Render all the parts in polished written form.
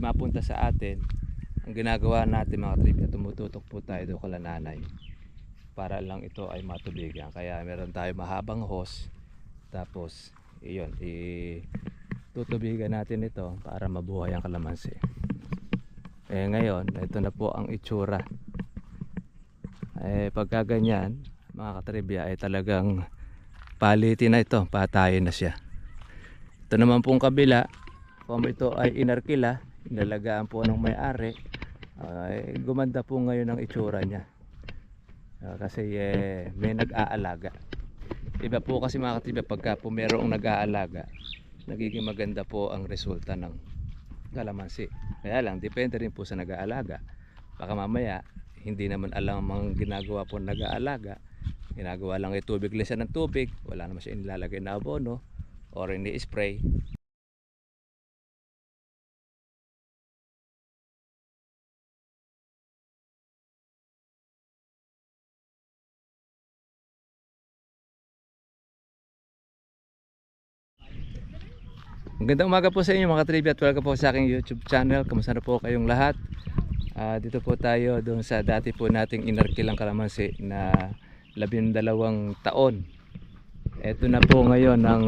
mapunta sa atin, ang ginagawa natin mga trivia, tumututok po tayo doon kala nanay para lang ito ay matubigan. Kaya meron tayo mahabang hose, tapos iyon, tutubigan natin ito para mabuhay ang kalamansi. Ngayon ito na po ang itsura. Pagka ganyan mga katribya ay talagang palitin na ito, patayin na siya. Ito naman pong kabila, kung ito ay inarkila, inalagaan po ng may-ari, gumanda po ngayon ang itsura niya. Kasi may nag-aalaga. Iba po kasi mga katribya, pagka po merong nag-aalaga, nagiging maganda po ang resulta ng kalamansi. Kaya lang, depende rin po sa nag-aalaga. Baka mamaya, hindi naman alam ang ginagawa po nag-aalaga. Ginagawa lang ay tubig, lisan ng tubig, wala naman siya inilalagay na abono or ini-spray. Magandang umaga po sa inyo mga trivia at welcome po sa aking YouTube channel. Kamusta na po kayong lahat? Dito po tayo doon sa dati po nating inarkilang kalamansi na 12 taon. Ito na po ngayon ang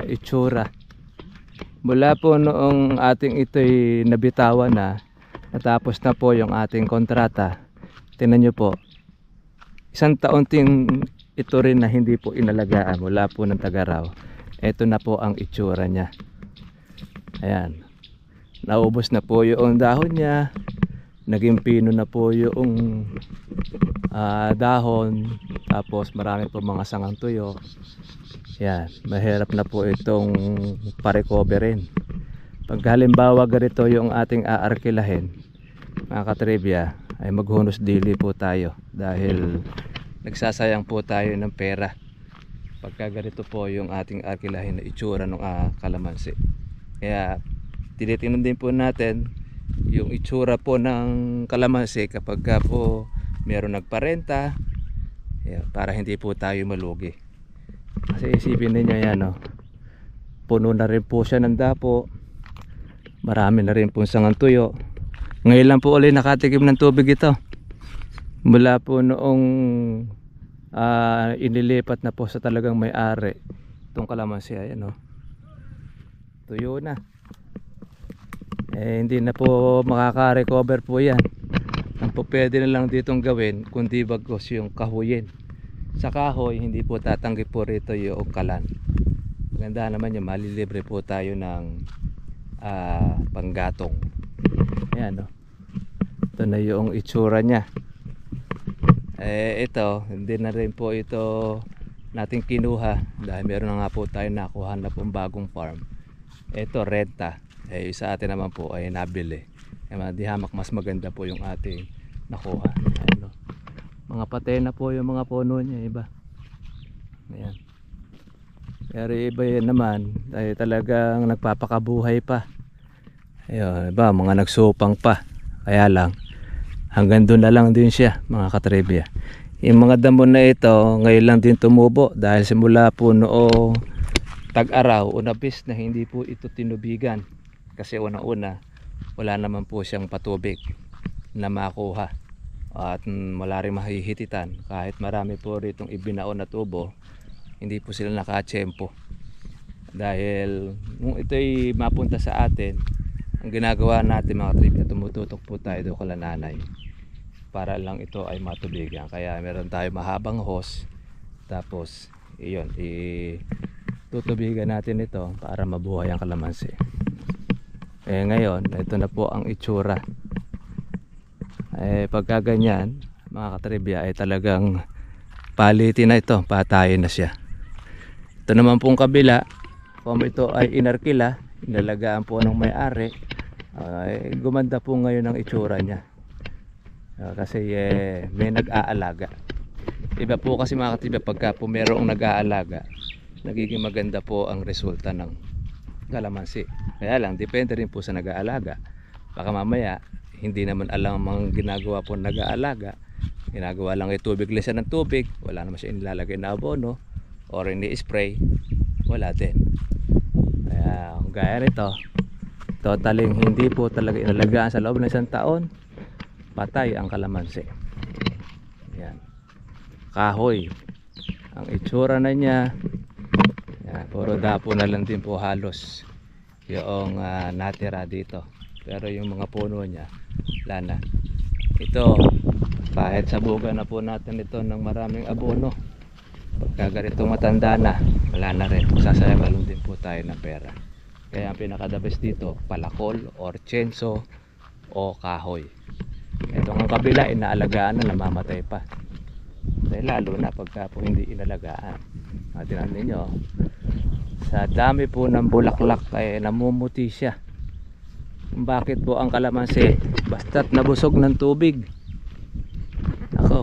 itsura. Mula po noong ating ito'y nabitawan na, natapos na po yung ating kontrata. Tingnan nyo po, 1 taon ting ito rin na hindi po inalagaan mula po ng Tagaraw. Ito na po ang itsura niya. Ayan, naubos na po yung dahon niya, naging pino na po yung dahon, tapos marami po mga sangang tuyo. Yan, mahirap na po itong pa-recoverin. Pag halimbawa ganito yung ating aarkilahin mga katribya, ay maghunos dili po tayo dahil nagsasayang po tayo ng pera pagka ganito po yung ating arkilahin na itsura ng kalamansi. Kaya tinitingnan din po natin yung itsura po ng kalamansi kapag po meron nagparenta, para hindi po tayo malugi. Kasi isipin niyo yan, no? Puno na rin po siya ng dapo, marami na rin po sangang tuyo. Ngayon lang po ulit nakatikim ng tubig ito mula po noong inilipat na po sa talagang may-ari itong kalamansi. Ayan, no? Tuyo na. Hindi na po makaka-recover po yan. Ang po pwede na lang ditong gawin kundi bagos yung kahuyin. Sa kahoy hindi po tatanggi po rito yung kalan. Maganda naman yung malilibre po tayo ng panggatong. Ayan, no? Ito na yung itsura nya. Ito hindi na rin po ito natin kinuha dahil meron na nga po tayo nakuha na pong bagong farm. Ito renta, sa atin naman po ay nabili. Di hamak mas maganda po yung ating nakuha. Ayan, no? Mga patay na po yung mga puno niya, iba. Ayan. Pero iba yan naman ay talagang nagpapakabuhay pa. Ayun, iba mga nagsupang pa. Kaya lang hanggang doon na lang din siya mga katribya. Yung mga damo na ito ngayon lang din tumubo dahil simula po noong tag-araw, unabis na hindi po ito tinubigan kasi una-una wala naman po siyang patubig na makuha at wala rin mahihititan. Kahit marami po ritong ibinaon na tubo, hindi po sila nakatsempo dahil kung ito'y mapunta sa atin, ang ginagawa natin mga trivia, tumututok po tayo doon kala nanay para lang ito ay matubigan. Kaya meron tayo mahabang hose, tapos iyon, tutubigan natin ito para mabuhay ang kalamansi. Ngayon ito na po ang itsura. Pagka ganyan mga katribya ay talagang palitin na ito, patayin na siya. Ito naman pong kabila, kung ito ay inarkila, inalagaan po ng may-ari, gumanda po ngayon ang itsura niya. Kasi may nag-aalaga. Iba po kasi mga katribya, pagka po merong nag-aalaga, nagiging maganda po ang resulta ng kalamansi. Kaya lang, depende rin po sa nag-aalaga. Baka mamaya, hindi naman alam ang ginagawa po nag-aalaga. Ginagawa lang ay tubig, lisan ng tubig, wala naman siya inilalagay na abono or ini-spray, wala din. Kaya kung gaya nito, totaling hindi po talaga inalagaan sa loob ng isang taon, patay ang kalamansi. Yan. Kahoy ang itsura na niya. Yan, puro dapo na lang din po halos yung natira dito, pero yung mga puno niya wala na. Ito kahit sabugan na po natin ito ng maraming abono, pagka ganito matanda na, wala na rin, sasayang lang din po tayo ng pera. Kaya ang pinaka the best dito, palakol or tsenso o kahoy. Itong ang kabila inaalagaan na, namamatay pa. Dahil lalo na pagka po hindi inalagaan. Tingnan ninyo, sa dami po ng bulaklak ay namumuti siya. Bakit po ang kalamansi basta't nabusog ng tubig, ako,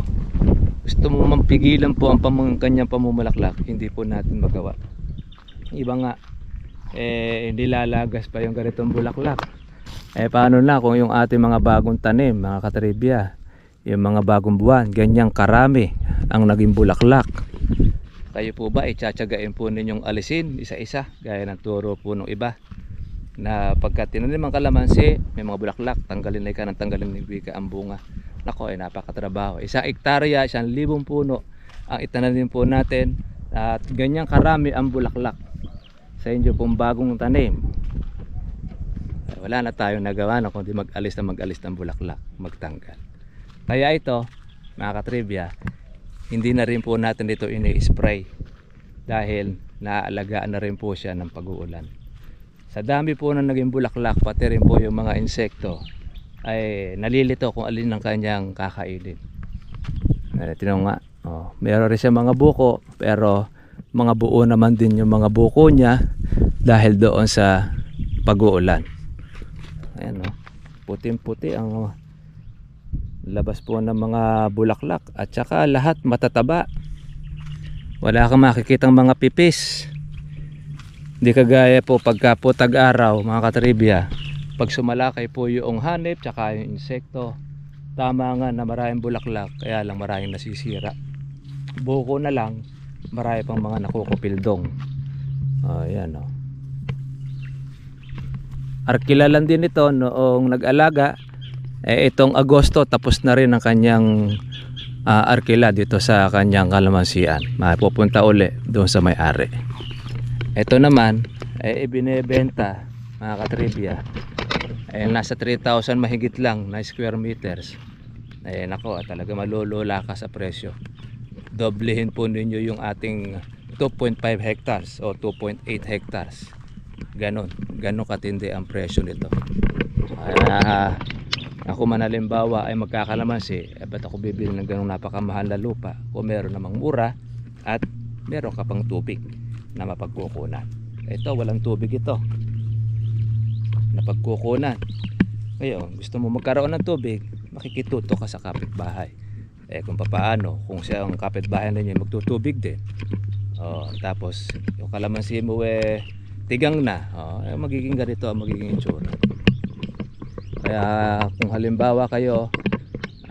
gusto mo mampigilan po ang kanyang pamumulaklak, hindi po natin magawa. Iba nga hindi lalagas pa yung ganitong bulaklak. Paano na kung yung ating mga bagong tanim, mga katribya, yung mga bagong buwan, ganyang karami ang naging bulaklak? Kayo po ba itsatsyagain po ninyong alisin isa-isa gaya ng turo po ng iba, na pagka tinanim ang kalamansi may mga bulaklak, tanggalin na ka ng tanggalin ng wika ang bunga? Nako, ay napakatrabaho. Isang hektarya, 1,000 puno ang itananim po natin, at ganyang karami ang bulaklak sa inyo pong bagong tanim. Wala na tayong nagawa na kundi mag-alis ng bulaklak, magtanggal. Kaya ito, mga katribya, hindi na rin po natin ito ini-spray dahil naaalagaan na rin po siya ng pag-uulan. Sa dami po na naging bulaklak, pati rin po yung mga insekto ay nalilito kung alin ang kanyang kakainin. Tinong nga, meron rin siya mga buko, pero mga buo naman din yung mga buko niya dahil doon sa pag-uulan. Ayan, puting-puti ang labas po ng mga bulaklak, at saka lahat matataba. Wala kang makikitang mga pipis. Hindi kagaya po pagka po tag-araw, mga katribya, pag sumalakay po yung hanip tsaka yung insekto, tama nga na maraming bulaklak, kaya lang maraming nasisira. Buko na lang, marami pang mga nakukupildong. Ayan, Arkilalan din ito noong nag-alaga. Itong Agosto tapos na rin ang kanyang arkila dito sa kanyang kalamansian. Mapupunta uli doon sa may-ari. Ito naman ibinebenta, mga katribya, nasa 3,000 mahigit lang na square meters. Nako, talaga malulula ka sa presyo. Doblehin po ninyo yung ating 2.5 hectares o 2.8 hectares. Ganon katindi ang presyo nito. Ako man halimbawa ay magkakalamansi, ba't ako bibili ng ganong napakamahal na lupa kung meron namang mura at meron ka pang tubig na mapagkukunan? Ito, walang tubig ito na pagkukunan. Ngayon, gusto mo magkaroon ng tubig, makikituto ka sa kapitbahay. Kung paano, kung siya ang kapitbahay na niya magtutubig din, tapos yung kalamansi mo tigang na, magiging ganito ang magiging itsura. Kaya kung halimbawa kayo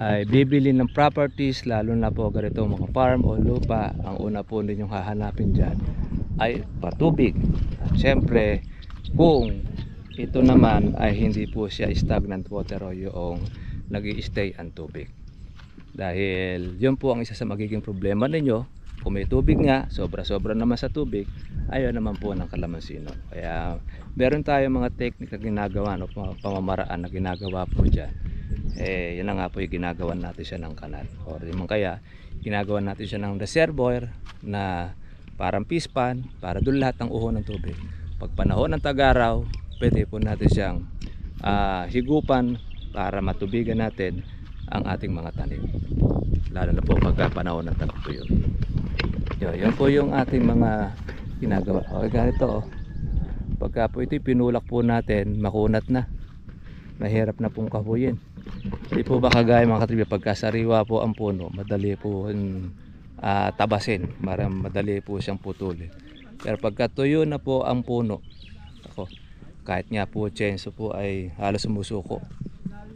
ay bibili ng properties, lalo na po ganito mga farm o lupa, ang una po ninyong hahanapin dyan ay patubig. At syempre, kung ito naman ay hindi po siya stagnant water o yung nag-i-stay ang tubig. Dahil yun po ang isa sa magiging problema ninyo. Kung may tubig nga, sobra-sobra naman sa tubig, ayaw naman po ng kalamansi. Kaya meron tayong mga technique na ginagawa, pamamaraan na ginagawa po dyan. Yan na nga po yung ginagawa natin siya ng kanal, o rin kaya ginagawa natin siya ng reservoir na parang pispan, para doon lahat ng uho ng tubig. Pag panahon ng tag-araw, pwede po natin siyang higupan para matubigan natin ang ating mga tanim, lalo na po pagka panahon ng tag-tuyo. Yun po yung ating mga ginagawa. Ganito, pagka po ito'y pinulak po natin, makunat na, mahirap na pong kahuyin. Hindi po ba kagaya mga katribya, pagka sariwa po ang puno, madali po tabasin, madali po siyang putulin. Pero pagka tuyo na po ang puno, kahit nga po tsenso po ay halos sumusuko,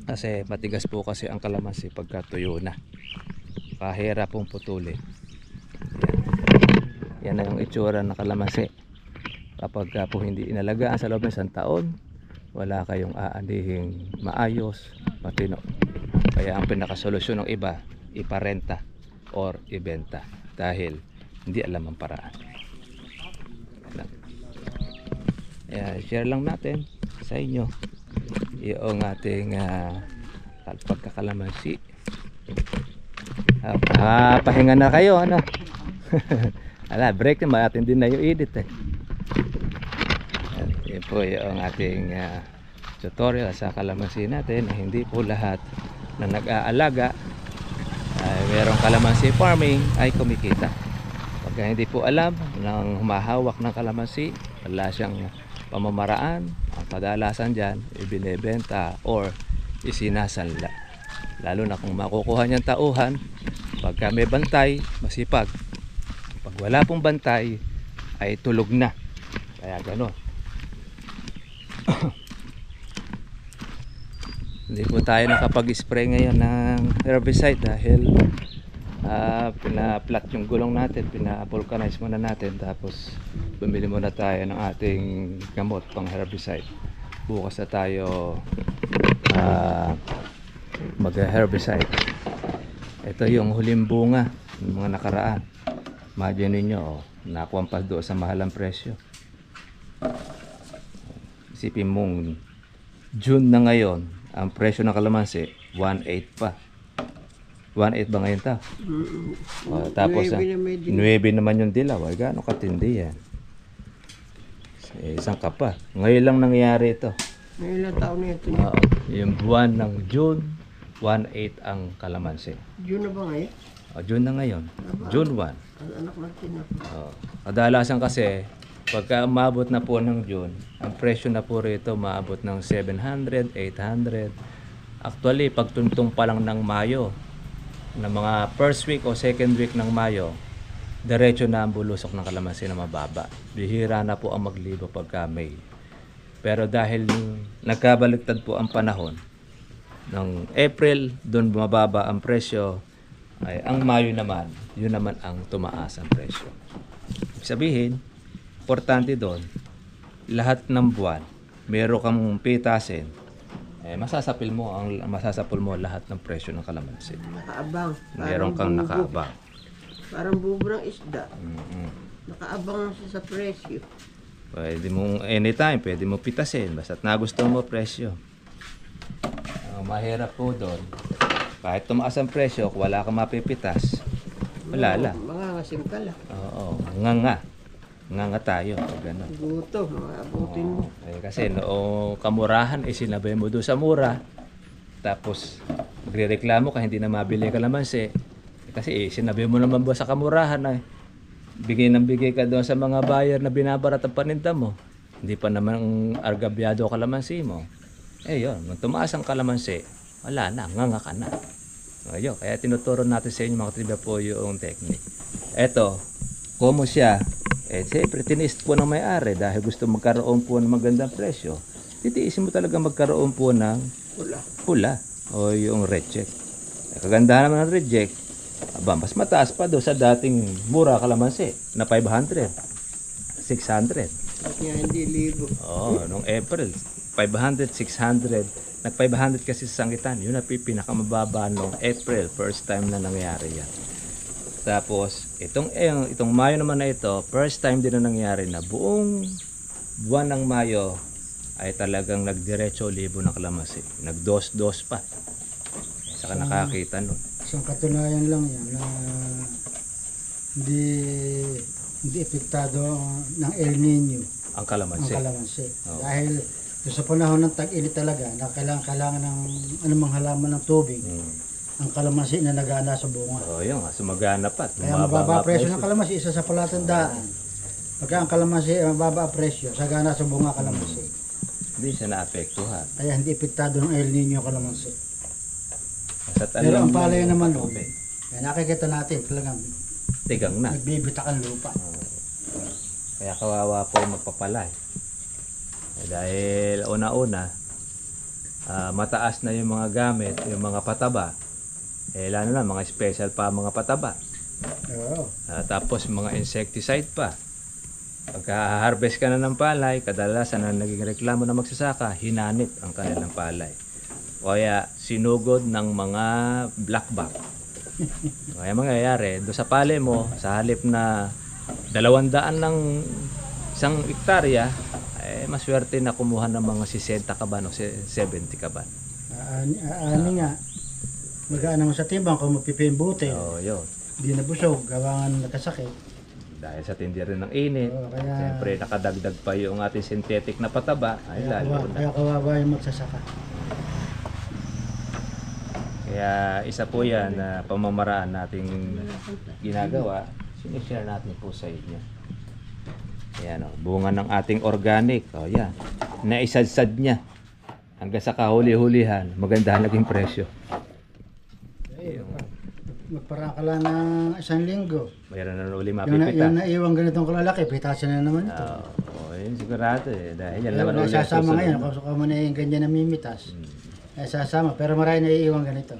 kasi matigas po kasi ang kalamansi pagka tuyo na, kahirap pong putulin. Yan na yung itsura ng kalamansi kapag po hindi inalagaan sa loob ng isang taon, wala kayong aanihing maayos, matino. Kaya ang pinakasolusyon ng iba, iparenta or ibenta dahil hindi alam ang paraan. Share lang natin sa inyo yung ating pagkakalamansi. Pahinga na kayo, ano? Ala, break na, atin din na yung edit eh. Yan po yung ating tutorial sa kalamansi natin. Hindi po lahat na nag-aalaga merong kalamansi farming ay kumikita. Pagka hindi po alam ng humahawak ng kalamansi, wala siyang pamamaraan, ang kadalasan dyan ibinebenta or isinasanla. Lalo na kung makukuha niyang tauhan, pagka may bantay, masipag. Pag wala pong bantay, ay tulog na. Kaya gano'n. Hindi po tayo nakapag-spray ngayon ng herbicide dahil pina-flat yung gulong natin, pina-vulcanize muna natin, tapos bumili muna tayo ng ating gamot pang herbicide. Bukas na tayo mag-herbicide. Ito yung huling bunga ng mga nakaraan. Imagine ninyo, nakuha pa doon sa mahalang presyo. Isipin mong June na ngayon, ang presyo ng kalamansi 1.8 pa. 1.8 ba ngayon ta? Tapos 9 naman yung dilaw. Ay gaano katindi yan. Isang ka pa. Ngayon lang nangyayari ito. Ngayon lang taon na ito. Yung buwan ng June, 1.8 ang kalamansi. June na ba ngayon? June na ngayon. June 1. Anak natin na. Kadalasan kasi pagka umabot na po ng June, ang presyo na po rito maabot ng 700, 800. Actually, pagtuntong pa lang ng Mayo, na mga first week o second week ng Mayo, diretso na ang bulusok ng kalamansi na mababa. Bihira na po ang maglibo pagka May. Pero dahil nagkabaliktad po ang panahon, ng April, doon bumababa ang presyo, ay ang Mayo naman, yun naman ang tumaas ang presyo. Ibig sabihin, importante doon, lahat ng buwan, meron kang pitasin, masasapil mo lahat ng presyo ng kalamansi. Nakaabang. Meron kang nakaabang. Parang bubo ng isda. Nakaabang siya sa presyo. Pwede mong anytime, pwede mo pitasin, basta't nagustuhan mo presyo. Mahirap po doon, kahit tumaas ang presyo, kung wala kang mapipitas, wala lang. Mangangasim ka lang. Oo, nga tayo. Ganun. Guto, mga abutin mo. Kasi noong kamurahan, sinabay mo doon sa mura. Tapos, magre-reklamo ka, hindi na mabili ka kalamansi. Kasi sinabay mo naman ba sa kamurahan ay bigay ng bigay ka doon sa mga buyer na binabarat ang paninda mo. Hindi pa naman argabyado kalamansi mo. Yun, nung tumaas ang kalamansi, wala na, nga ka na. Ayun, kaya tinuturo natin sa inyo mga triba po yung technique. Eto, komo siya. Siyempre, tinist po ng may-ari dahil gusto magkaroon po ng magandang presyo. Titiisin mo talaga magkaroon po ng pula o yung reject. Kagandahan naman ng reject, mas mataas pa doon sa dating mura kalamansi na 500, 600. At nga hindi libo. Nung April, 500, 600. Nag-500 kasi sa sangitan. Yun na pinakamababa nung April. First time na nangyari yan. Tapos, itong Mayo naman na ito, first time din na nangyari na buong buwan ng Mayo ay talagang nagdiretso libo ng kalamansi. Nagdos-dos pa. Saka nakakita nun. Isang katunayan lang yan na hindi epektado ng El Nino Ang kalamansi. Dahil sa panahon ng tag-init talaga na kailangan ng anumang halaman ng tubig. Ang kalamansi na nagana sa bunga. Yun, sumagana pa. Kaya mababa presyo ng kalamansi, isa sa palatandaan. Pagka ang kalamansi mababa presyo, sagana sa bunga kalamansi. Hindi siya naapektuhan. Kaya hindi epektado ng El Nino kalamansi. Pero Pero ang palaya naman noon, nakikita natin talagang tigang na. nagbibitak ang lupa. Kaya kawawa po yung magpapalay. Dahil una-una, mataas na yung mga gamit, yung mga pataba. Lalo na, mga special pa mga pataba. Oo. Tapos mga insecticide pa. Pagka-harvest ka na ng palay, kadalasan ang naging reklamo ng magsasaka, hinanip ang kanilang palay. O kaya sinugod ng mga blackback. Kaya mangyayari, doon sa palay mo, sa halip na 200 ng isang hektarya, maswerte na kumuha ng mga 60 kaban o 70 kaban. Ani nga, mag-ano mo sa timbang kung mapipimbuti. So, yun. Hindi na busog, gawangan nakasakit. Dahil sa tindi rin ng init, Oo, kaya- siyempre nakadagdag pa yung ating synthetic na pataba, ay lalo na. Kaya kawawa yung magsasaka. Kaya isa po yan na pamamaraan nating ginagawa, sinishare natin po sa inyo. Ayan o, bunga ng ating organic. O yan, naisadsad niya. Hanggang sa kahuli-hulihan, maganda naging presyo. Magparaan ka lang ng 1 linggo. Mayroon na uli Yung mapipita. naiwang ganitong kalalaki, pitasin na naman ito. Yun sigurado eh. Dahil yan Pero naman uli ang nasasama susunod. ngayon, kung man yung ganyan na mimitas. Sasama, pero marami naiiwang ganito.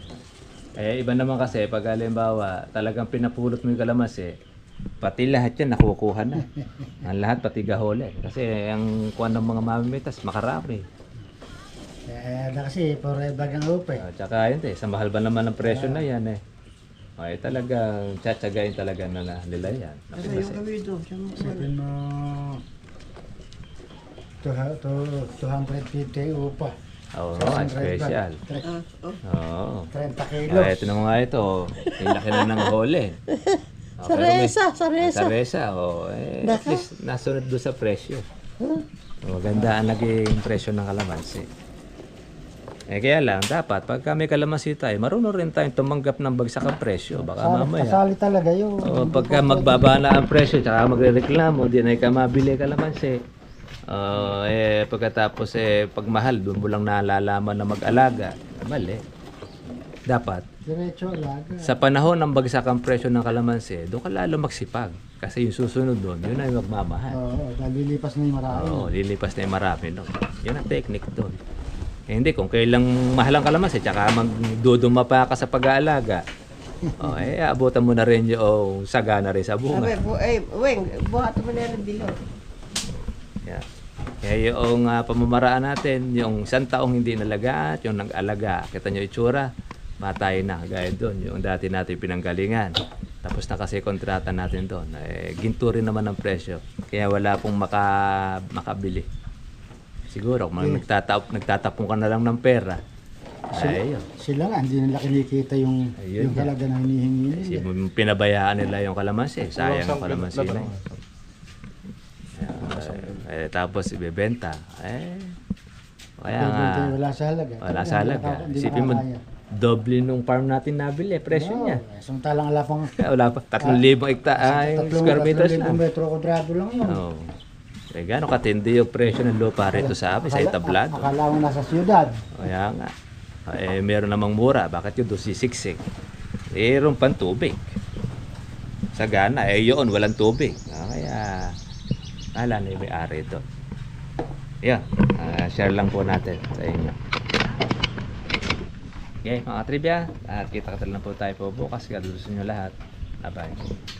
Iba naman kasi pag halimbawa talagang pinapulot mo yung kalamansi, pati lahat yan nakukuha na. Ang lahat pati gahole. Kasi ang kuha ng mga mamimitas makarami. Kasi, forever ang upe. Tsaka yun sa mahal ba naman ang presyo na yan eh. Talagang tsatsagain talaga na nila yan. Kasi yung gabi ito, siya mo. Sabihin mo, 250 upa. Oo, special. Oo. 30 kilos. Ito naman nga ito. Yung laki na ng hole. Saresa. At least nasunod doon sa presyo. Maganda ang naging presyo ng kalamansi. Kaya lang, dapat pagka may kalamansi tayo, marunong rin tayong tumanggap ng bagsak ang presyo. Baka mamaya. Kasali talaga yun. Pagka magbaba na ang presyo, tsaka magre-reklamo, di na ka mabili kalamansi. Pagkatapos pag mahal, doon mo lang nalalaman na mag-alaga. Mali. Dapat, Diretso alaga. sa panahon ng bagsak ang presyo ng kalamansi, doon ka lalo magsipag. Kasi yung susunod doon, yun ay magmamahal. Oo, lilipas na yung marami. Oo, lilipas na yung marami doon. Yun ang technique doon. Hindi, kung kailang mahal ang kalamansi, tsaka magduduma pa ka sa pag-aalaga, abutan mo na rin yung sagana rin sa bunga. Weng, buhat mo na rin dilo. Yeah. Kaya yung pamamaraan natin, yung isang taong hindi nalaga at yung nag-alaga, kita nyo itsura, matay na, gaya doon, yung dati natin pinanggalingan. Tapos na kasi kontrata natin doon. Ginto rin naman ang presyo, kaya wala pong makabili. Siguro, kung nagtatapong ka na lang ng pera, ayun. Sila nga, hindi nila kinikita yung halaga na hinihingi nila. Pinabayaan nila yung kalamansi. Sayang ang kalamansi na yun. Tapos ibebenta. Kaya nga, Wala sa halaga. wala sa halaga. Isipin mo, doble nung farm natin nabili, presyo niya. Samantalang ala pang Wala pa, 3,000 square meters 3,000 lang. metro kwadrado lang yun. Oo. Gano'ng katindi yung presyo ng lupa rito sa amin, sa entablado. Akala mo nasa siyudad. Kaya nga. Meron namang mura. Bakit yun doon sisiksik? Mayroon pang tubig. Sa Ghana, yun, walang tubig. Kaya, wala na yung may-ari doon. Yan. Share lang po natin sa inyo. Okay, mga trivia. Kita-kita lang po tayo po bukas. Gadusin nyo lahat. Bye-bye.